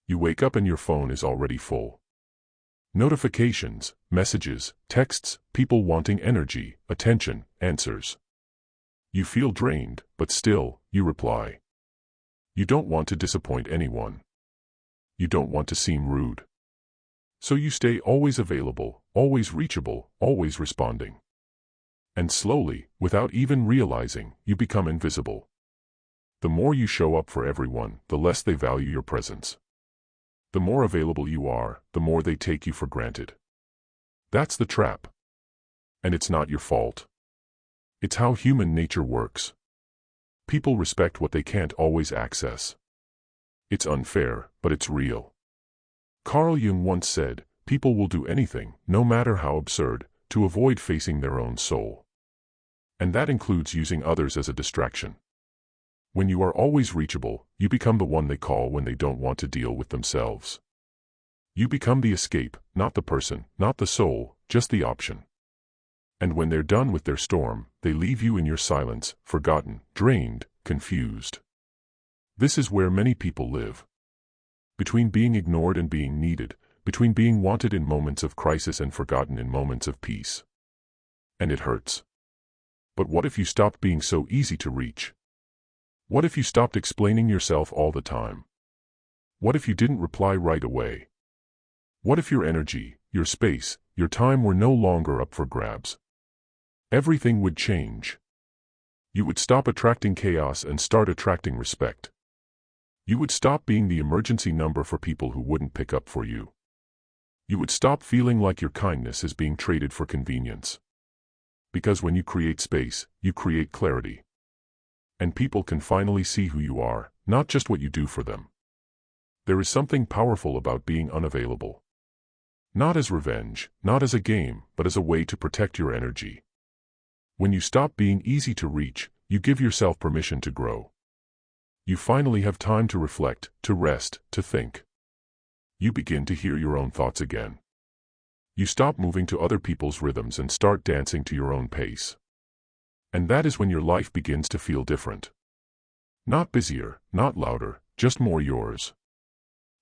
You wake up and your phone is already full. Notifications, messages, texts, people wanting energy, attention, answers. You feel drained, but still, you reply. You don't want to disappoint anyone. You don't want to seem rude. So you stay always available, always reachable, always responding. And slowly, without even realizing, you become invisible. The more you show up for everyone, the less they value your presence. The more available you are, the more they take you for granted. That's the trap. And it's not your fault. It's how human nature works. People respect what they can't always access. It's unfair, but it's real. Carl Jung once said, people will do anything, no matter how absurd, to avoid facing their own soul. And that includes using others as a distraction. When you are always reachable, you become the one they call when they don't want to deal with themselves. You become the escape, not the person, not the soul, just the option. And when they're done with their storm, they leave you in your silence, forgotten, drained, confused. This is where many people live. Between being ignored and being needed, between being wanted in moments of crisis and forgotten in moments of peace. And it hurts. But what if you stopped being so easy to reach? What if you stopped explaining yourself all the time? What if you didn't reply right away? What if your energy, your space, your time were no longer up for grabs? Everything would change. You would stop attracting chaos and start attracting respect. You would stop being the emergency number for people who wouldn't pick up for you. You would stop feeling like your kindness is being traded for convenience. Because when you create space, you create clarity. And people can finally see who you are, not just what you do for them. There is something powerful about being unavailable. Not as revenge, not as a game, but as a way to protect your energy. When you stop being easy to reach, you give yourself permission to grow. You finally have time to reflect, to rest, to think. You begin to hear your own thoughts again. You stop moving to other people's rhythms and start dancing to your own pace. And that is when your life begins to feel different. Not busier, not louder, just more yours.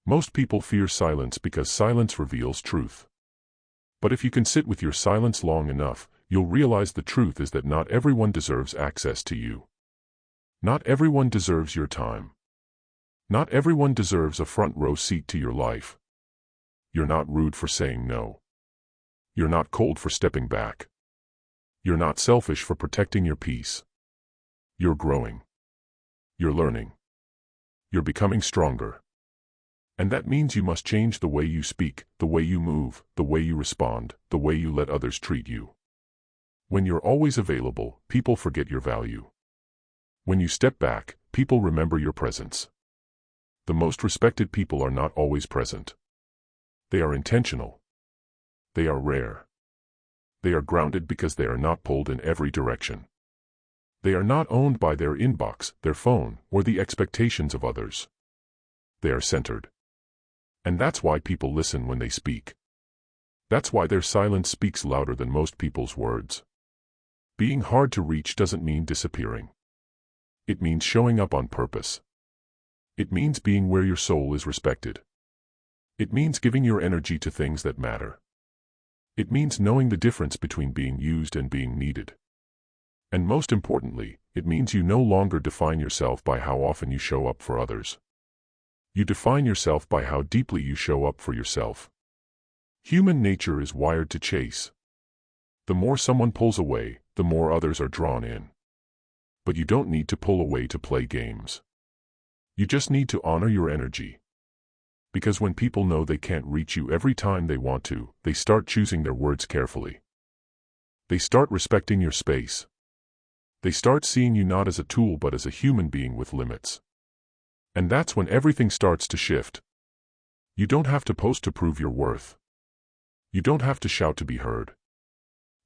Most people fear silence because silence reveals truth. But if you can sit with your silence long enough, you'll realize the truth is that not everyone deserves access to you. Not everyone deserves your time. Not everyone deserves a front row seat to your life. You're not rude for saying no. You're not cold for stepping back. You're not selfish for protecting your peace. You're growing. You're learning. You're becoming stronger. And that means you must change the way you speak, the way you move, the way you respond, the way you let others treat you. When you're always available, people forget your value. When you step back, people remember your presence. The most respected people are not always present. They are intentional. They are rare. They are grounded because they are not pulled in every direction. They are not owned by their inbox, their phone, or the expectations of others. They are centered. And that's why people listen when they speak. That's why their silence speaks louder than most people's words. Being hard to reach doesn't mean disappearing. It means showing up on purpose. It means being where your soul is respected. It means giving your energy to things that matter. It means knowing the difference between being used and being needed. And most importantly, it means you no longer define yourself by how often you show up for others. You define yourself by how deeply you show up for yourself. Human nature is wired to chase. The more someone pulls away, the more others are drawn in. But you don't need to pull away to play games. You just need to honor your energy. Because when people know they can't reach you every time they want to, they start choosing their words carefully. They start respecting your space. They start seeing you not as a tool but as a human being with limits. And that's when everything starts to shift. You don't have to post to prove your worth. You don't have to shout to be heard.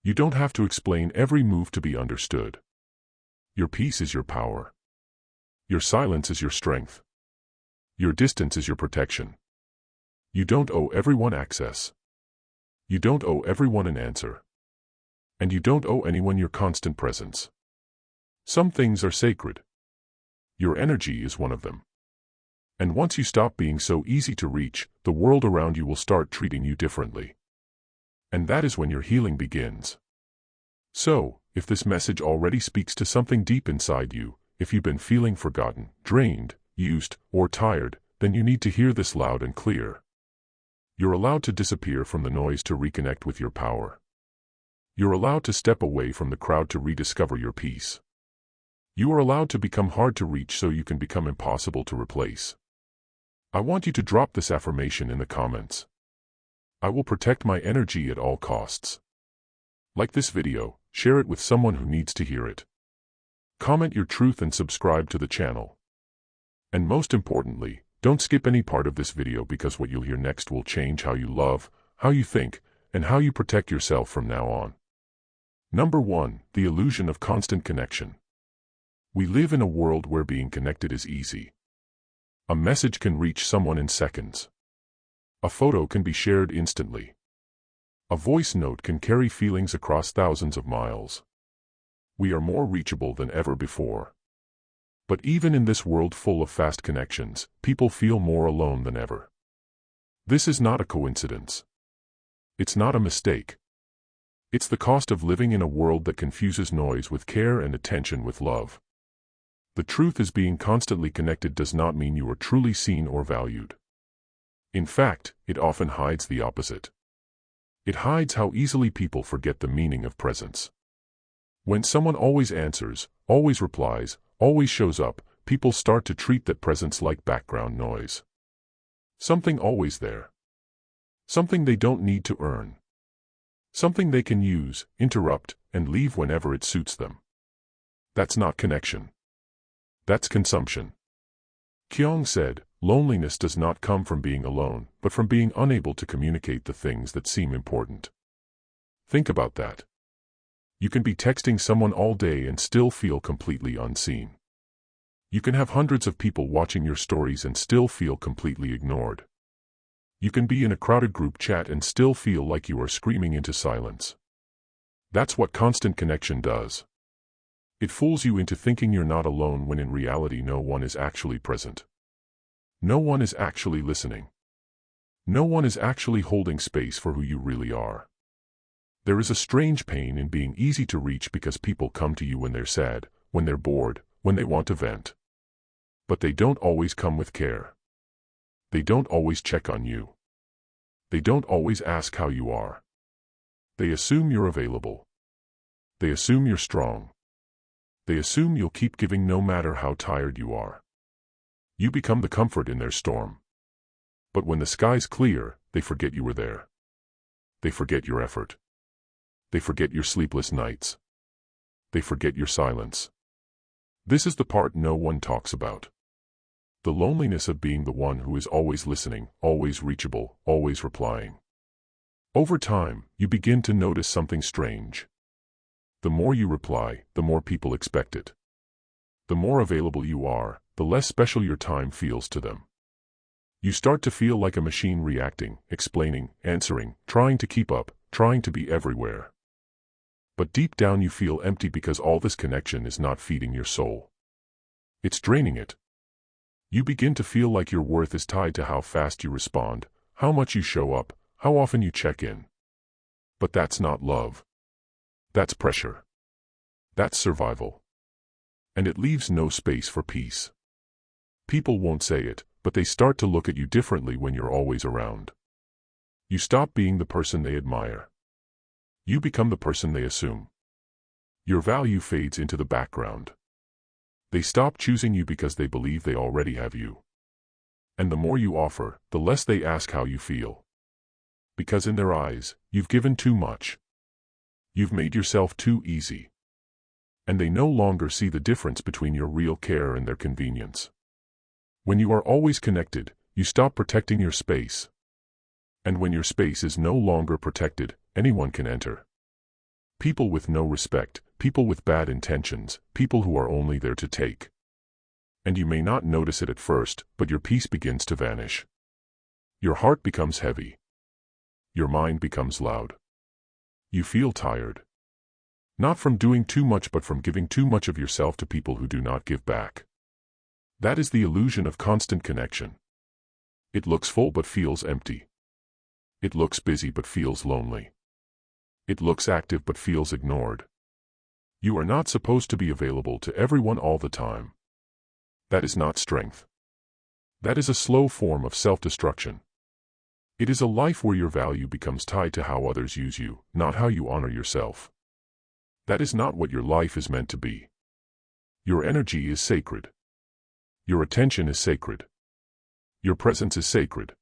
You don't have to explain every move to be understood. Your peace is your power. Your silence is your strength. Your distance is your protection. You don't owe everyone access. You don't owe everyone an answer. And you don't owe anyone your constant presence. Some things are sacred. Your energy is one of them. And once you stop being so easy to reach, the world around you will start treating you differently. And that is when your healing begins. So, if this message already speaks to something deep inside you, if you've been feeling forgotten, drained, used, or tired, then you need to hear this loud and clear. You're allowed to disappear from the noise to reconnect with your power. You're allowed to step away from the crowd to rediscover your peace. You are allowed to become hard to reach so you can become impossible to replace. I want you to drop this affirmation in the comments. I will protect my energy at all costs. Like this video, share it with someone who needs to hear it. Comment your truth and subscribe to the channel. And most importantly, don't skip any part of this video because what you'll hear next will change how you love, how you think, and how you protect yourself from now on. Number 1, the illusion of constant connection. We live in a world where being connected is easy. A message can reach someone in seconds. A photo can be shared instantly. A voice note can carry feelings across thousands of miles. We are more reachable than ever before. But even in this world full of fast connections, people feel more alone than ever. This is not a coincidence. It's not a mistake. It's the cost of living in a world that confuses noise with care and attention with love. The truth is, being constantly connected does not mean you are truly seen or valued. In fact, it often hides the opposite. It hides how easily people forget the meaning of presence. When someone always answers, always replies, always shows up, people start to treat that presence like background noise. Something always there. Something they don't need to earn. Something they can use, interrupt, and leave whenever it suits them. That's not connection. That's consumption. Kyung said, loneliness does not come from being alone, but from being unable to communicate the things that seem important. Think about that. You can be texting someone all day and still feel completely unseen. You can have hundreds of people watching your stories and still feel completely ignored. You can be in a crowded group chat and still feel like you are screaming into silence. That's what constant connection does. It fools you into thinking you're not alone when in reality no one is actually present. No one is actually listening. No one is actually holding space for who you really are. There is a strange pain in being easy to reach because people come to you when they're sad, when they're bored, when they want to vent. But they don't always come with care. They don't always check on you. They don't always ask how you are. They assume you're available. They assume you're strong. They assume you'll keep giving no matter how tired you are. You become the comfort in their storm. But when the sky's clear, they forget you were there. They forget your effort. They forget your sleepless nights. They forget your silence. This is the part no one talks about. The loneliness of being the one who is always listening, always reachable, always replying. Over time, you begin to notice something strange. The more you reply, the more people expect it. The more available you are, the less special your time feels to them. You start to feel like a machine reacting, explaining, answering, trying to keep up, trying to be everywhere. But deep down you feel empty because all this connection is not feeding your soul. It's draining it. You begin to feel like your worth is tied to how fast you respond, how much you show up, how often you check in. But that's not love. That's pressure. That's survival. And it leaves no space for peace. People won't say it, but they start to look at you differently when you're always around. You stop being the person they admire. You become the person they assume. Your value fades into the background. They stop choosing you because they believe they already have you. And the more you offer, the less they ask how you feel. Because in their eyes, you've given too much. You've made yourself too easy. And they no longer see the difference between your real care and their convenience. When you are always connected, you stop protecting your space. And when your space is no longer protected, anyone can enter. People with no respect, people with bad intentions, people who are only there to take. And you may not notice it at first, but your peace begins to vanish. Your heart becomes heavy. Your mind becomes loud. You feel tired. Not from doing too much but from giving too much of yourself to people who do not give back. That is the illusion of constant connection. It looks full but feels empty. It looks busy but feels lonely. It looks active but feels ignored. You are not supposed to be available to everyone all the time. That is not strength. That is a slow form of self-destruction. It is a life where your value becomes tied to how others use you, not how you honor yourself. That is not what your life is meant to be. Your energy is sacred. Your attention is sacred. Your presence is sacred.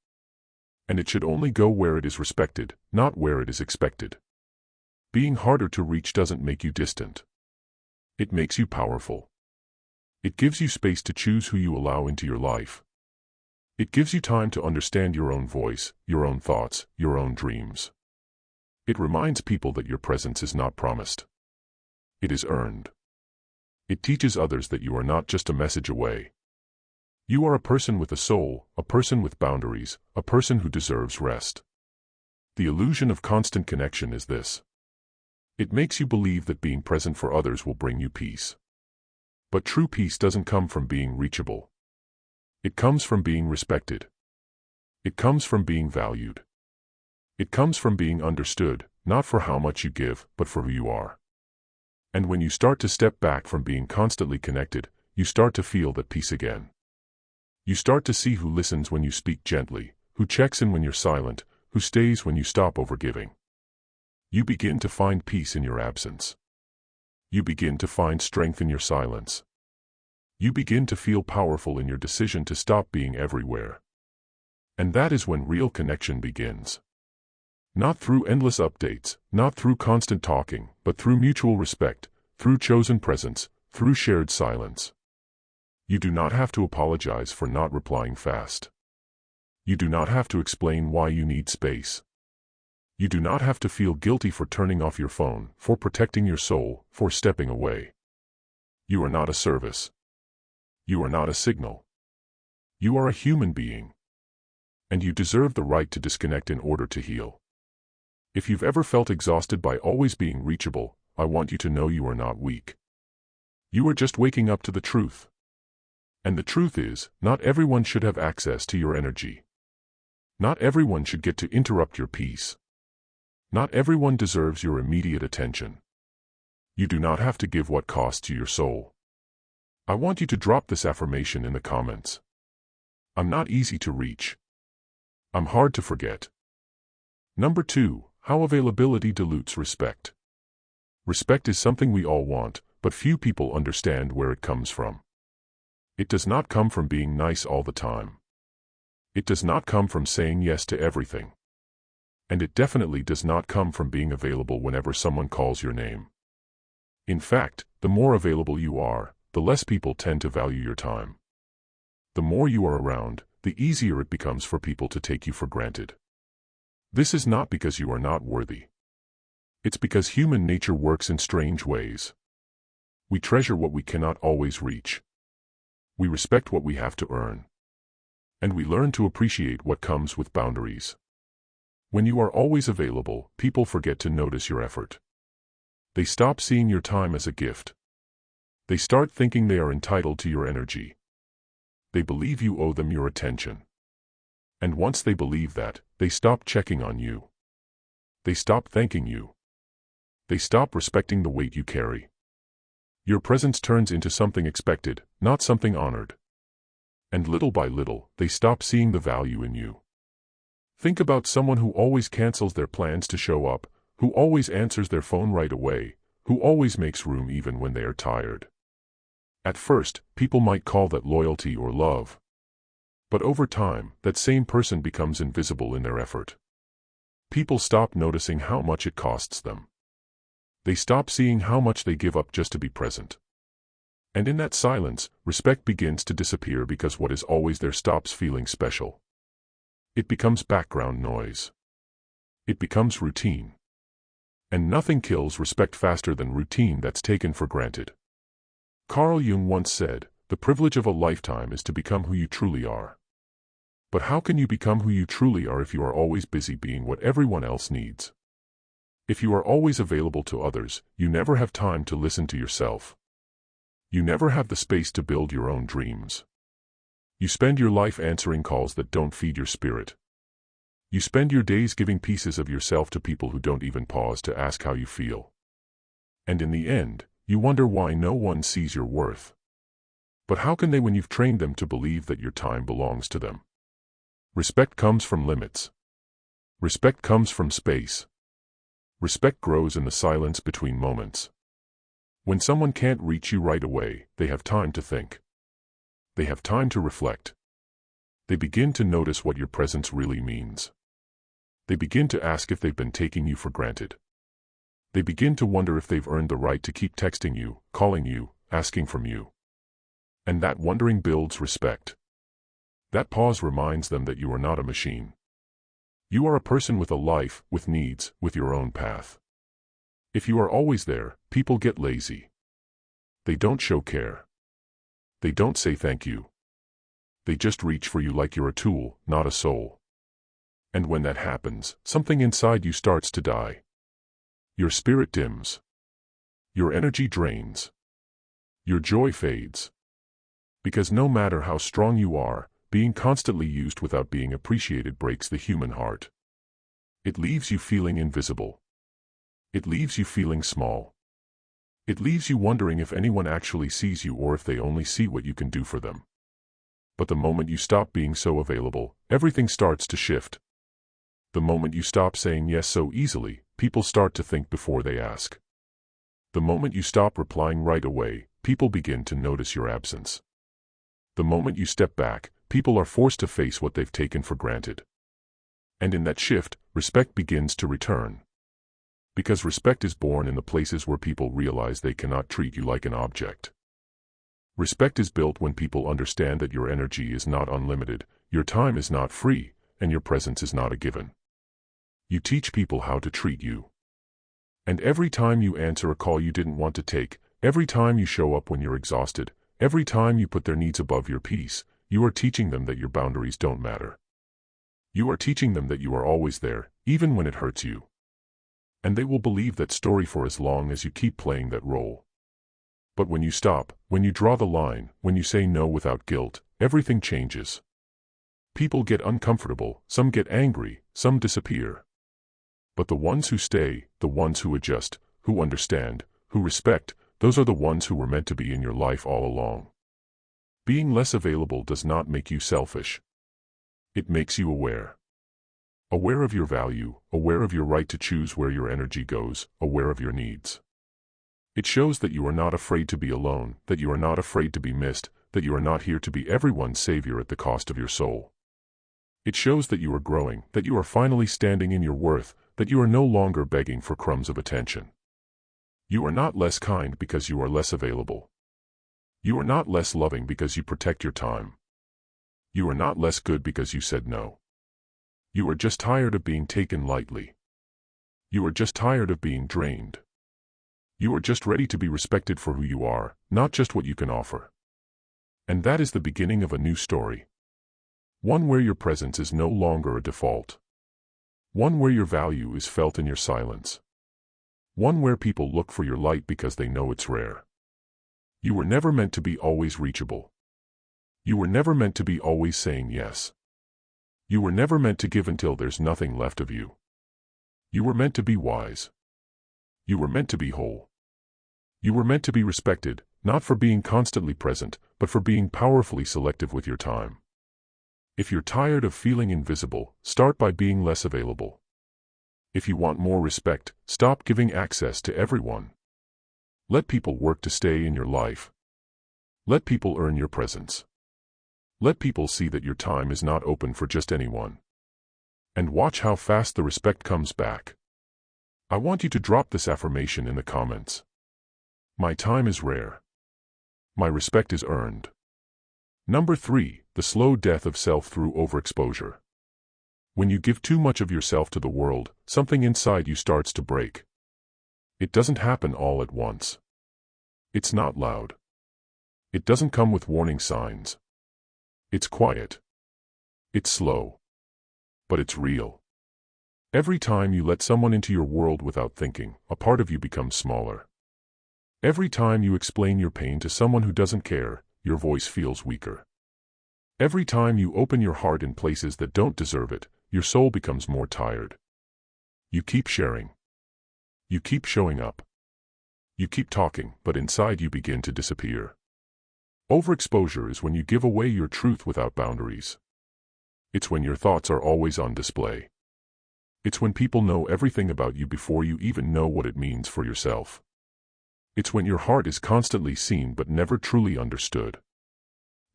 And it should only go where it is respected, not where it is expected. Being harder to reach doesn't make you distant. It makes you powerful. It gives you space to choose who you allow into your life. It gives you time to understand your own voice, your own thoughts, your own dreams. It reminds people that your presence is not promised. It is earned. It teaches others that you are not just a message away. You are a person with a soul, a person with boundaries, a person who deserves rest. The illusion of constant connection is this. It makes you believe that being present for others will bring you peace. But true peace doesn't come from being reachable. It comes from being respected. It comes from being valued. It comes from being understood, not for how much you give, but for who you are. And when you start to step back from being constantly connected, you start to feel that peace again. You start to see who listens when you speak gently, who checks in when you're silent, who stays when you stop overgiving. You begin to find peace in your absence. You begin to find strength in your silence. You begin to feel powerful in your decision to stop being everywhere. And that is when real connection begins. Not through endless updates, not through constant talking, but through mutual respect, through chosen presence, through shared silence. You do not have to apologize for not replying fast. You do not have to explain why you need space. You do not have to feel guilty for turning off your phone, for protecting your soul, for stepping away. You are not a service. You are not a signal. You are a human being. And you deserve the right to disconnect in order to heal. If you've ever felt exhausted by always being reachable, I want you to know you are not weak. You are just waking up to the truth. And the truth is, not everyone should have access to your energy. Not everyone should get to interrupt your peace. Not everyone deserves your immediate attention. You do not have to give what costs you your soul. I want you to drop this affirmation in the comments. I'm not easy to reach. I'm hard to forget. Number 2, how availability dilutes respect. Respect is something we all want, but few people understand where it comes from. It does not come from being nice all the time. It does not come from saying yes to everything. And it definitely does not come from being available whenever someone calls your name. In fact, the more available you are, the less people tend to value your time. The more you are around, the easier it becomes for people to take you for granted. This is not because you are not worthy. It's because human nature works in strange ways. We treasure what we cannot always reach. We respect what we have to earn. And we learn to appreciate what comes with boundaries. When you are always available, people forget to notice your effort. They stop seeing your time as a gift. They start thinking they are entitled to your energy. They believe you owe them your attention. And once they believe that, they stop checking on you. They stop thanking you. They stop respecting the weight you carry. Your presence turns into something expected, not something honored. And little by little, they stop seeing the value in you. Think about someone who always cancels their plans to show up, who always answers their phone right away, who always makes room even when they are tired. At first, people might call that loyalty or love. But over time, that same person becomes invisible in their effort. People stop noticing how much it costs them. They stop seeing how much they give up just to be present. And in that silence, respect begins to disappear because what is always there stops feeling special. It becomes background noise. It becomes routine. And nothing kills respect faster than routine that's taken for granted. Carl Jung once said, "The privilege of a lifetime is to become who you truly are." But how can you become who you truly are if you are always busy being what everyone else needs? If you are always available to others, you never have time to listen to yourself. You never have the space to build your own dreams. You spend your life answering calls that don't feed your spirit. You spend your days giving pieces of yourself to people who don't even pause to ask how you feel. And in the end, you wonder why no one sees your worth. But how can they when you've trained them to believe that your time belongs to them? Respect comes from limits. Respect comes from space. Respect grows in the silence between moments. When someone can't reach you right away, they have time to think. They have time to reflect. They begin to notice what your presence really means. They begin to ask if they've been taking you for granted. They begin to wonder if they've earned the right to keep texting you, calling you, asking from you. And that wondering builds respect. That pause reminds them that you are not a machine. You are a person with a life, with needs, with your own path. If you are always there, people get lazy. They don't show care. They don't say thank you. They just reach for you like you're a tool, not a soul. And when that happens, something inside you starts to die. Your spirit dims. Your energy drains. Your joy fades. Because no matter how strong you are, being constantly used without being appreciated breaks the human heart. It leaves you feeling invisible. It leaves you feeling small. It leaves you wondering if anyone actually sees you or if they only see what you can do for them. But the moment you stop being so available, everything starts to shift. The moment you stop saying yes so easily, people start to think before they ask. The moment you stop replying right away, people begin to notice your absence. The moment you step back, people are forced to face what they've taken for granted. And in that shift, respect begins to return. Because respect is born in the places where people realize they cannot treat you like an object. Respect is built when people understand that your energy is not unlimited, your time is not free, and your presence is not a given. You teach people how to treat you. And every time you answer a call you didn't want to take, every time you show up when you're exhausted, every time you put their needs above your peace, you are teaching them that your boundaries don't matter. You are teaching them that you are always there, even when it hurts you. And they will believe that story for as long as you keep playing that role. But when you stop, when you draw the line, when you say no without guilt, everything changes. People get uncomfortable, some get angry, some disappear. But the ones who stay, the ones who adjust, who understand, who respect, those are the ones who were meant to be in your life all along. Being less available does not make you selfish. It makes you aware. Aware of your value, aware of your right to choose where your energy goes, aware of your needs. It shows that you are not afraid to be alone, that you are not afraid to be missed, that you are not here to be everyone's savior at the cost of your soul. It shows that you are growing, that you are finally standing in your worth, that you are no longer begging for crumbs of attention. You are not less kind because you are less available. You are not less loving because you protect your time. You are not less good because you said no. You are just tired of being taken lightly. You are just tired of being drained. You are just ready to be respected for who you are, not just what you can offer. And that is the beginning of a new story. One where your presence is no longer a default. One where your value is felt in your silence. One where people look for your light because they know it's rare. You were never meant to be always reachable. You were never meant to be always saying yes. You were never meant to give until there's nothing left of you. You were meant to be wise. You were meant to be whole. You were meant to be respected, not for being constantly present, but for being powerfully selective with your time. If you're tired of feeling invisible, start by being less available. If you want more respect, stop giving access to everyone. Let people work to stay in your life. Let people earn your presence. Let people see that your time is not open for just anyone. And watch how fast the respect comes back. I want you to drop this affirmation in the comments. My time is rare. My respect is earned. Number 3, the slow death of self through overexposure. When you give too much of yourself to the world, something inside you starts to break. It doesn't happen all at once. It's not loud. It doesn't come with warning signs. It's quiet. It's slow. But it's real. Every time you let someone into your world without thinking, a part of you becomes smaller. Every time you explain your pain to someone who doesn't care, your voice feels weaker. Every time you open your heart in places that don't deserve it, your soul becomes more tired. You keep sharing. You keep showing up. You keep talking, but inside you begin to disappear. Overexposure is when you give away your truth without boundaries. It's when your thoughts are always on display. It's when people know everything about you before you even know what it means for yourself. It's when your heart is constantly seen but never truly understood.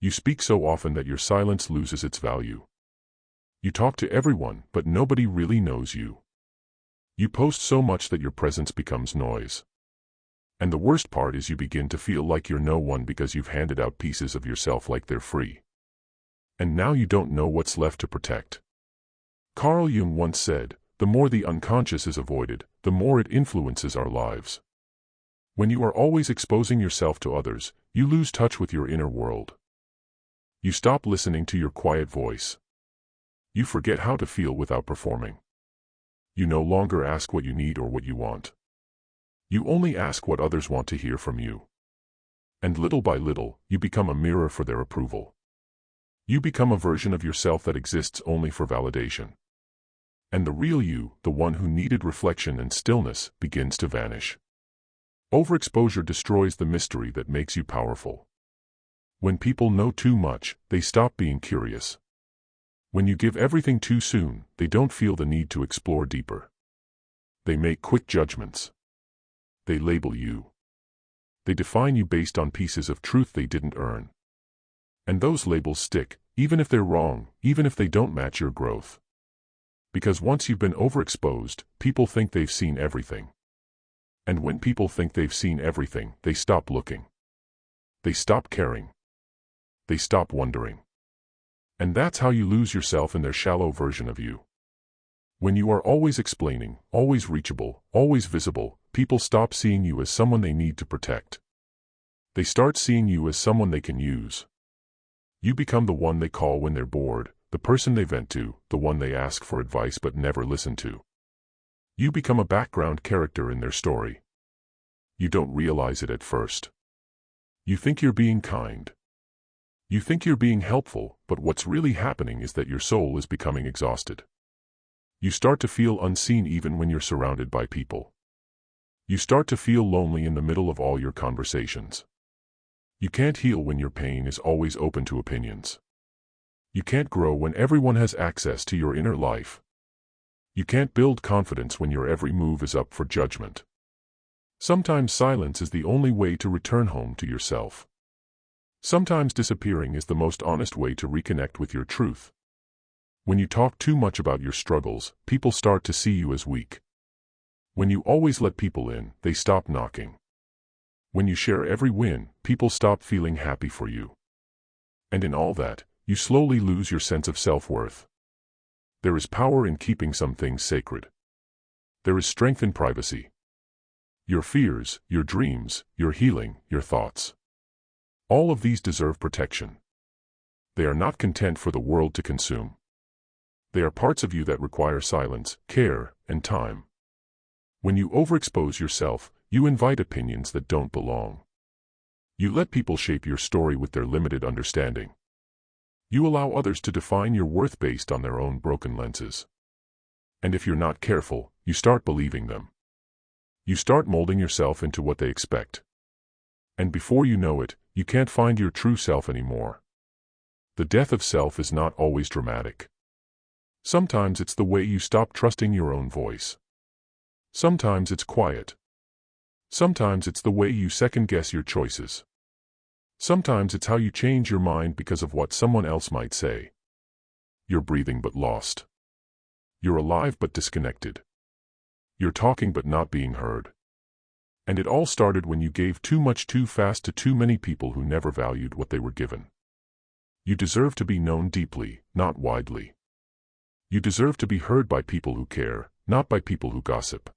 You speak so often that your silence loses its value. You talk to everyone, but nobody really knows you. You post so much that your presence becomes noise. And the worst part is you begin to feel like you're no one because you've handed out pieces of yourself like they're free. And now you don't know what's left to protect. Carl Jung once said, "The more the unconscious is avoided, the more it influences our lives." When you are always exposing yourself to others, you lose touch with your inner world. You stop listening to your quiet voice. You forget how to feel without performing. You no longer ask what you need or what you want. You only ask what others want to hear from you. And little by little, you become a mirror for their approval. You become a version of yourself that exists only for validation. And the real you, the one who needed reflection and stillness, begins to vanish. Overexposure destroys the mystery that makes you powerful. When people know too much, they stop being curious. When you give everything too soon, they don't feel the need to explore deeper. They make quick judgments. They label you. They define you based on pieces of truth they didn't earn. And those labels stick, even if they're wrong, even if they don't match your growth. Because once you've been overexposed, people think they've seen everything. And when people think they've seen everything, they stop looking. They stop caring. They stop wondering. And that's how you lose yourself in their shallow version of you. When you are always explaining, always reachable, always visible, people stop seeing you as someone they need to protect. They start seeing you as someone they can use. You become the one they call when they're bored, the person they vent to, the one they ask for advice but never listen to. You become a background character in their story. You don't realize it at first. You think you're being kind. You think you're being helpful, but what's really happening is that your soul is becoming exhausted. You start to feel unseen even when you're surrounded by people. You start to feel lonely in the middle of all your conversations. You can't heal when your pain is always open to opinions. You can't grow when everyone has access to your inner life. You can't build confidence when your every move is up for judgment. Sometimes silence is the only way to return home to yourself. Sometimes disappearing is the most honest way to reconnect with your truth. When you talk too much about your struggles, people start to see you as weak. When you always let people in, they stop knocking. When you share every win, people stop feeling happy for you. And in all that, you slowly lose your sense of self-worth. There is power in keeping some things sacred. There is strength in privacy. Your fears, your dreams, your healing, your thoughts. All of these deserve protection. They are not content for the world to consume. They are parts of you that require silence, care, and time. When you overexpose yourself, you invite opinions that don't belong. You let people shape your story with their limited understanding. You allow others to define your worth based on their own broken lenses. And if you're not careful, you start believing them. You start molding yourself into what they expect. And before you know it, you can't find your true self anymore. The death of self is not always dramatic. Sometimes it's the way you stop trusting your own voice. Sometimes it's quiet. Sometimes it's the way you second-guess your choices. Sometimes it's how you change your mind because of what someone else might say. You're breathing but lost. You're alive but disconnected. You're talking but not being heard. And it all started when you gave too much too fast to too many people who never valued what they were given. You deserve to be known deeply, not widely. You deserve to be heard by people who care, not by people who gossip.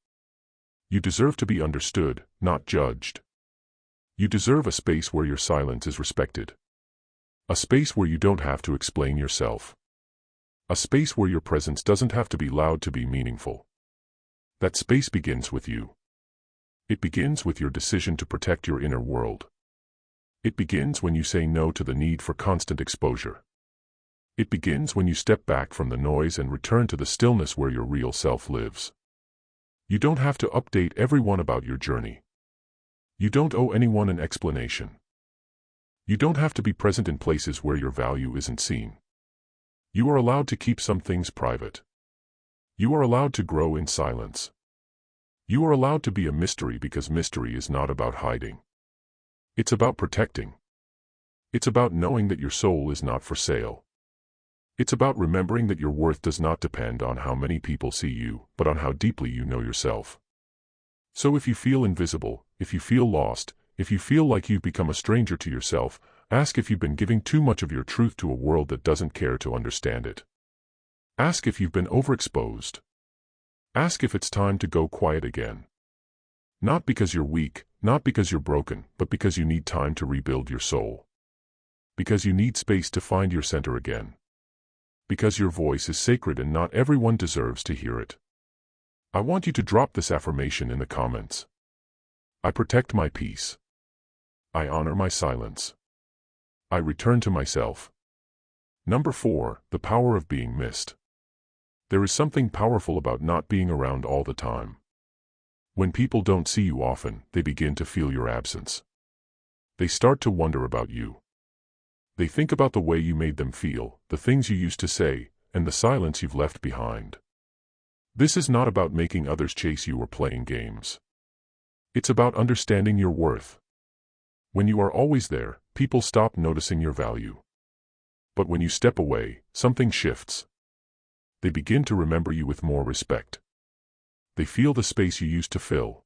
You deserve to be understood, not judged. You deserve a space where your silence is respected. A space where you don't have to explain yourself. A space where your presence doesn't have to be loud to be meaningful. That space begins with you. It begins with your decision to protect your inner world. It begins when you say no to the need for constant exposure. It begins when you step back from the noise and return to the stillness where your real self lives. You don't have to update everyone about your journey. You don't owe anyone an explanation. You don't have to be present in places where your value isn't seen. You are allowed to keep some things private. You are allowed to grow in silence. You are allowed to be a mystery because mystery is not about hiding. It's about protecting. It's about knowing that your soul is not for sale. It's about remembering that your worth does not depend on how many people see you, but on how deeply you know yourself. So if you feel invisible, if you feel lost, if you feel like you've become a stranger to yourself, ask if you've been giving too much of your truth to a world that doesn't care to understand it. Ask if you've been overexposed. Ask if it's time to go quiet again. Not because you're weak, not because you're broken, but because you need time to rebuild your soul. Because you need space to find your center again. Because your voice is sacred and not everyone deserves to hear it. I want you to drop this affirmation in the comments. I protect my peace. I honor my silence. I return to myself. Number 4, the power of being missed. There is something powerful about not being around all the time. When people don't see you often, they begin to feel your absence. They start to wonder about you. They think about the way you made them feel, the things you used to say, and the silence you've left behind. This is not about making others chase you or playing games. It's about understanding your worth. When you are always there, people stop noticing your value. But when you step away, something shifts. They begin to remember you with more respect. They feel the space you used to fill.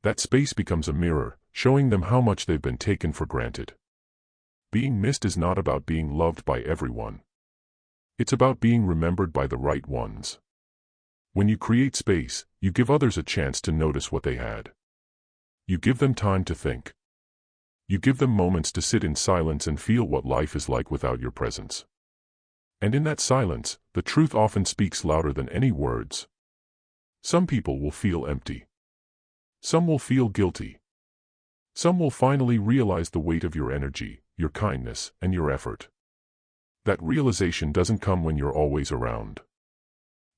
That space becomes a mirror, showing them how much they've been taken for granted. Being missed is not about being loved by everyone. It's about being remembered by the right ones. When you create space, you give others a chance to notice what they had. You give them time to think. You give them moments to sit in silence and feel what life is like without your presence. And in that silence, the truth often speaks louder than any words. Some people will feel empty. Some will feel guilty. Some will finally realize the weight of your energy, your kindness, and your effort. That realization doesn't come when you're always around.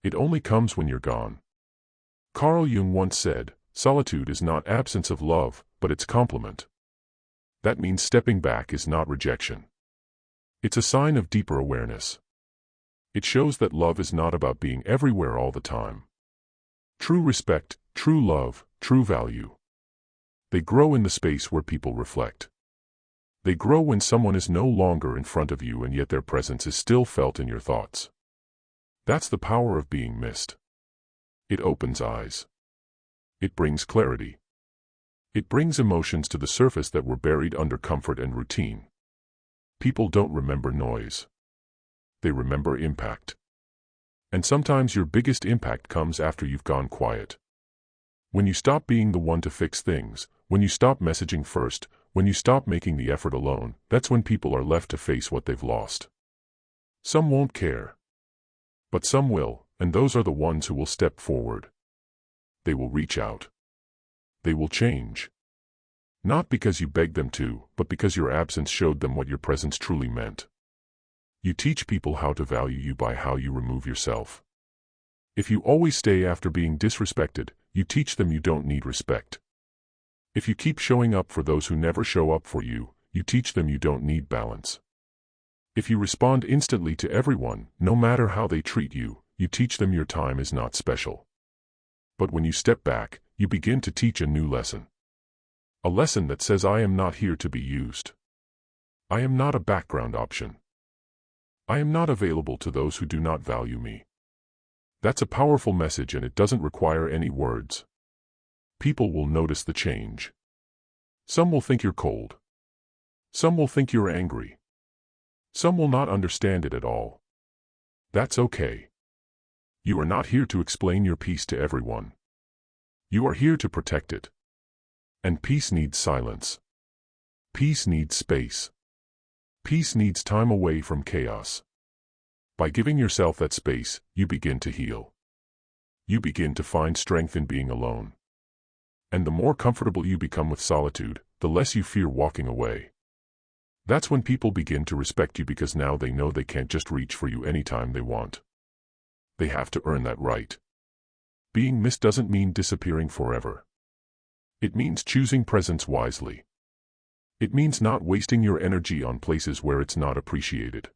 It only comes when you're gone. Carl Jung once said, "Solitude is not absence of love, but its complement." That means stepping back is not rejection. It's a sign of deeper awareness. It shows that love is not about being everywhere all the time. True respect, true love, true value. They grow in the space where people reflect. They grow when someone is no longer in front of you and yet their presence is still felt in your thoughts. That's the power of being missed. It opens eyes. It brings clarity. It brings emotions to the surface that were buried under comfort and routine. People don't remember noise. They remember impact. And sometimes your biggest impact comes after you've gone quiet. When you stop being the one to fix things, when you stop messaging first, when you stop making the effort alone, that's when people are left to face what they've lost. Some won't care. But some will, and those are the ones who will step forward. They will reach out. They will change. Not because you begged them to, but because your absence showed them what your presence truly meant. You teach people how to value you by how you remove yourself. If you always stay after being disrespected, you teach them you don't need respect. If you keep showing up for those who never show up for you, you teach them you don't need balance. If you respond instantly to everyone, no matter how they treat you, you teach them your time is not special. But when you step back, you begin to teach a new lesson. A lesson that says I am not here to be used. I am not a background option. I am not available to those who do not value me. That's a powerful message and it doesn't require any words. People will notice the change. Some will think you're cold. Some will think you're angry. Some will not understand it at all. That's okay. You are not here to explain your peace to everyone. You are here to protect it. And peace needs silence. Peace needs space. Peace needs time away from chaos. By giving yourself that space, you begin to heal. You begin to find strength in being alone. And the more comfortable you become with solitude, the less you fear walking away. That's when people begin to respect you because now they know they can't just reach for you anytime they want. They have to earn that right. Being missed doesn't mean disappearing forever. It means choosing presence wisely. It means not wasting your energy on places where it's not appreciated.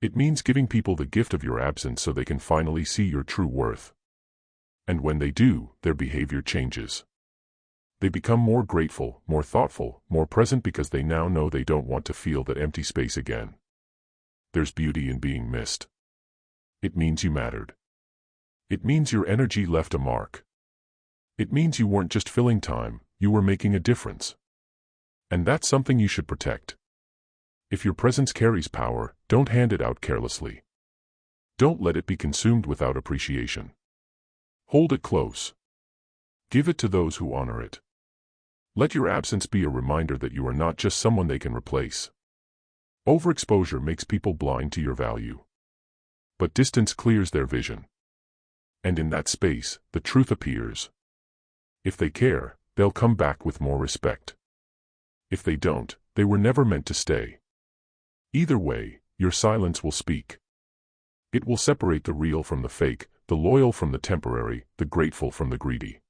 It means giving people the gift of your absence so they can finally see your true worth. And when they do, their behavior changes. They become more grateful, more thoughtful, more present because they now know they don't want to feel that empty space again. There's beauty in being missed. It means you mattered. It means your energy left a mark. It means you weren't just filling time, you were making a difference. And that's something you should protect. If your presence carries power, don't hand it out carelessly. Don't let it be consumed without appreciation. Hold it close. Give it to those who honor it. Let your absence be a reminder that you are not just someone they can replace. Overexposure makes people blind to your value. But distance clears their vision. And in that space, the truth appears. If they care, they'll come back with more respect. If they don't, they were never meant to stay. Either way, your silence will speak. It will separate the real from the fake, the loyal from the temporary, the grateful from the greedy.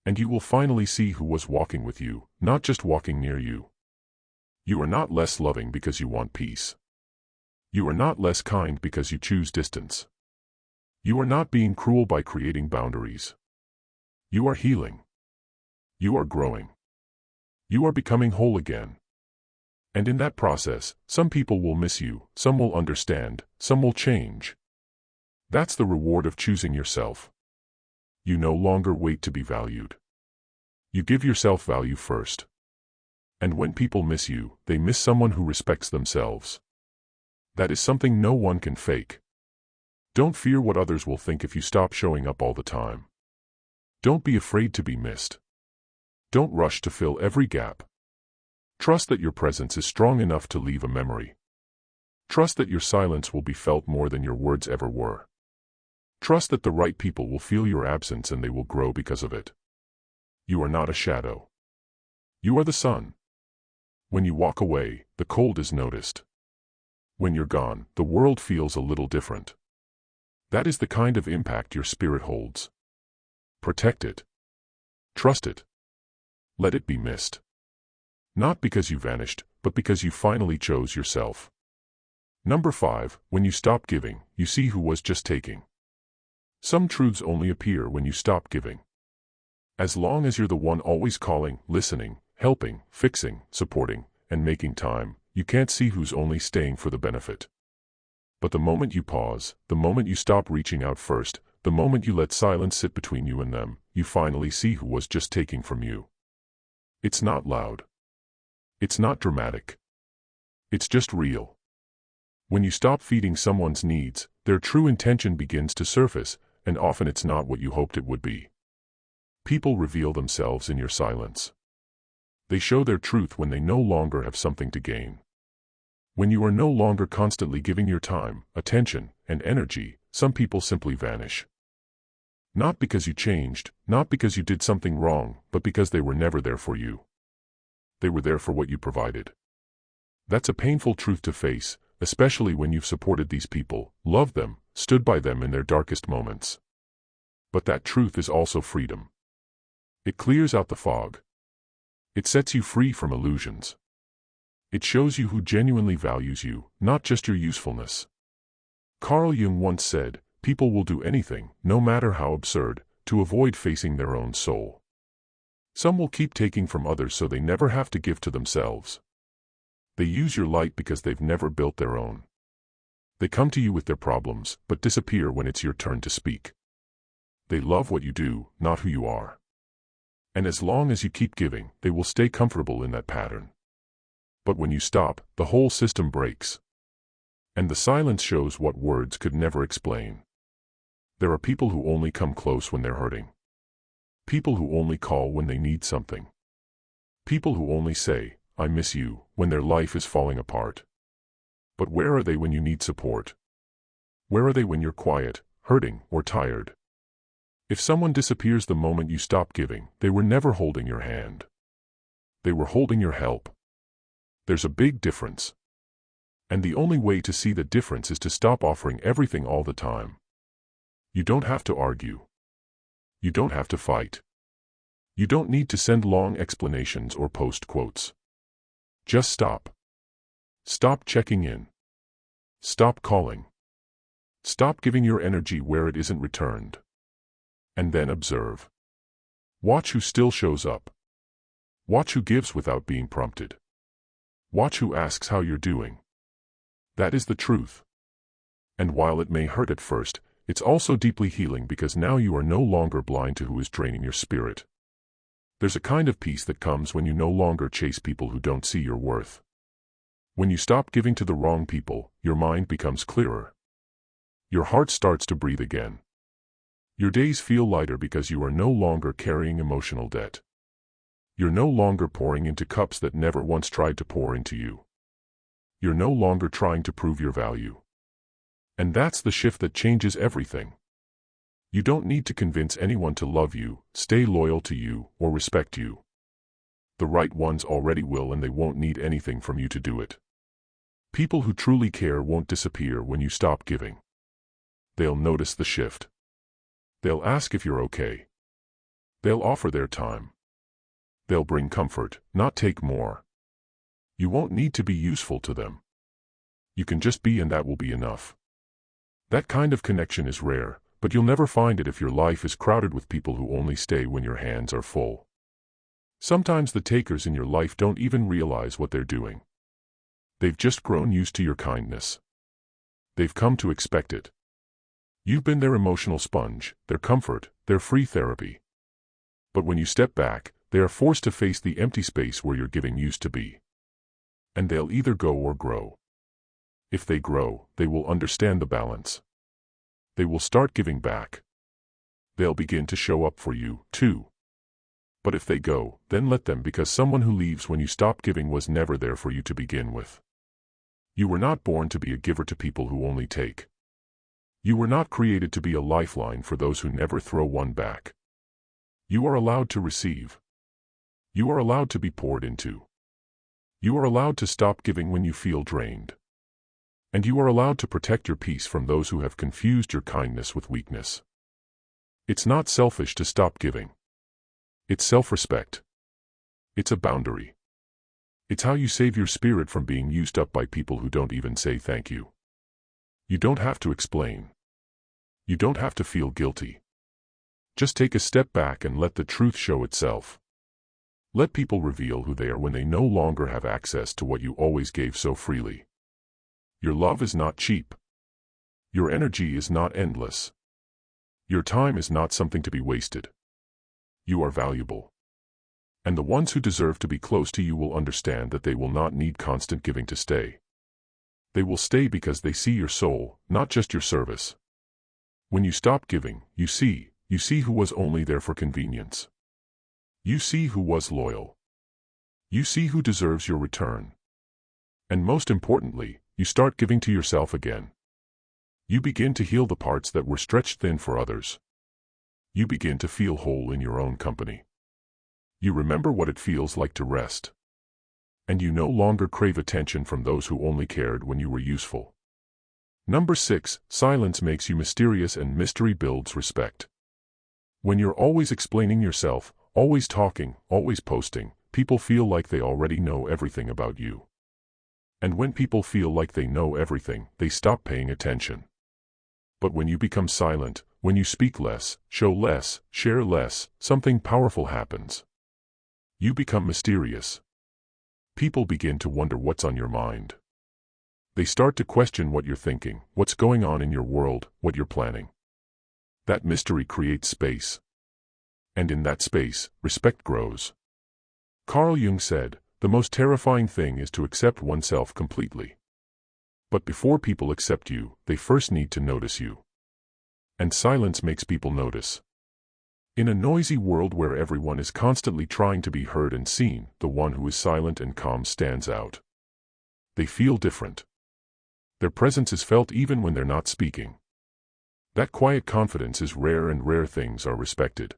And you will finally see who was walking with you, not just walking near you. You are not less loving because you want peace. You are not less kind because you choose distance. You are not being cruel by creating boundaries. You are healing. You are growing. You are becoming whole again. And in that process, some people will miss you, some will understand, some will change. That's the reward of choosing yourself. You no longer wait to be valued. You give yourself value first. And when people miss you, they miss someone who respects themselves. That is something no one can fake. Don't fear what others will think if you stop showing up all the time. Don't be afraid to be missed. Don't rush to fill every gap. Trust that your presence is strong enough to leave a memory. Trust that your silence will be felt more than your words ever were. Trust that the right people will feel your absence and they will grow because of it. You are not a shadow. You are the sun. When you walk away, the cold is noticed. When you're gone, the world feels a little different. That is the kind of impact your spirit holds. Protect it. Trust it. Let it be missed. Not because you vanished, but because you finally chose yourself. Number 5, when you stop giving, you see who was just taking. Some truths only appear when you stop giving. As long as you're the one always calling, listening, helping, fixing, supporting, and making time, you can't see who's only staying for the benefit. But the moment you pause, the moment you stop reaching out first, the moment you let silence sit between you and them, you finally see who was just taking from you. It's not loud. It's not dramatic. It's just real. When you stop feeding someone's needs, their true intention begins to surface, and often it's not what you hoped it would be. People reveal themselves in your silence. They show their truth when they no longer have something to gain. When you are no longer constantly giving your time, attention, and energy, some people simply vanish. Not because you changed, not because you did something wrong, but because they were never there for you. They were there for what you provided. That's a painful truth to face, especially when you've supported these people, loved them, stood by them in their darkest moments. But that truth is also freedom. It clears out the fog. It sets you free from illusions. It shows you who genuinely values you, not just your usefulness. Carl Jung once said, people will do anything, no matter how absurd, to avoid facing their own soul. Some will keep taking from others so they never have to give to themselves. They use your light because they've never built their own. They come to you with their problems, but disappear when it's your turn to speak. They love what you do, not who you are. And as long as you keep giving, they will stay comfortable in that pattern. But when you stop, the whole system breaks. And the silence shows what words could never explain. There are people who only come close when they're hurting. People who only call when they need something. People who only say, I miss you, when their life is falling apart. But where are they when you need support? Where are they when you're quiet, hurting, or tired? If someone disappears the moment you stop giving, they were never holding your hand. They were holding your help. There's a big difference. And the only way to see the difference is to stop offering everything all the time. You don't have to argue. You don't have to fight. You don't need to send long explanations or post quotes. Just stop. Stop checking in. Stop calling. Stop giving your energy where it isn't returned. And then observe. Watch who still shows up. Watch who gives without being prompted. Watch who asks how you're doing. That is the truth. And while it may hurt at first, it's also deeply healing because now you are no longer blind to who is draining your spirit. There's a kind of peace that comes when you no longer chase people who don't see your worth. When you stop giving to the wrong people, your mind becomes clearer. Your heart starts to breathe again. Your days feel lighter because you are no longer carrying emotional debt. You're no longer pouring into cups that never once tried to pour into you. You're no longer trying to prove your value. And that's the shift that changes everything. You don't need to convince anyone to love you, stay loyal to you, or respect you. The right ones already will, and they won't need anything from you to do it. People who truly care won't disappear when you stop giving. They'll notice the shift. They'll ask if you're okay. They'll offer their time. They'll bring comfort, not take more. You won't need to be useful to them. You can just be, and that will be enough. That kind of connection is rare, but you'll never find it if your life is crowded with people who only stay when your hands are full. Sometimes the takers in your life don't even realize what they're doing. They've just grown used to your kindness. They've come to expect it. You've been their emotional sponge, their comfort, their free therapy. But when you step back, they are forced to face the empty space where your giving used to be. And they'll either go or grow. If they grow, they will understand the balance. They will start giving back. They'll begin to show up for you, too. But if they go, then let them, because someone who leaves when you stop giving was never there for you to begin with. You were not born to be a giver to people who only take. You were not created to be a lifeline for those who never throw one back. You are allowed to receive. You are allowed to be poured into. You are allowed to stop giving when you feel drained. And you are allowed to protect your peace from those who have confused your kindness with weakness. It's not selfish to stop giving. It's self-respect. It's a boundary. It's how you save your spirit from being used up by people who don't even say thank you. You don't have to explain. You don't have to feel guilty. Just take a step back and let the truth show itself. Let people reveal who they are when they no longer have access to what you always gave so freely. Your love is not cheap. Your energy is not endless. Your time is not something to be wasted. You are valuable. And the ones who deserve to be close to you will understand that they will not need constant giving to stay. They will stay because they see your soul, not just your service. When you stop giving, you see who was only there for convenience. You see who was loyal. You see who deserves your return. And most importantly, you start giving to yourself again. You begin to heal the parts that were stretched thin for others. You begin to feel whole in your own company. You remember what it feels like to rest. And you no longer crave attention from those who only cared when you were useful. Number 6, silence makes you mysterious, and mystery builds respect. When you're always explaining yourself, always talking, always posting, people feel like they already know everything about you. And when people feel like they know everything, they stop paying attention. But when you become silent, when you speak less, show less, share less, something powerful happens. You become mysterious. People begin to wonder what's on your mind. They start to question what you're thinking, what's going on in your world, what you're planning. That mystery creates space. And in that space, respect grows. Carl Jung said, "The most terrifying thing is to accept oneself completely." But before people accept you, they first need to notice you. And silence makes people notice. In a noisy world where everyone is constantly trying to be heard and seen, the one who is silent and calm stands out. They feel different. Their presence is felt even when they're not speaking. That quiet confidence is rare, and rare things are respected.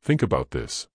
Think about this.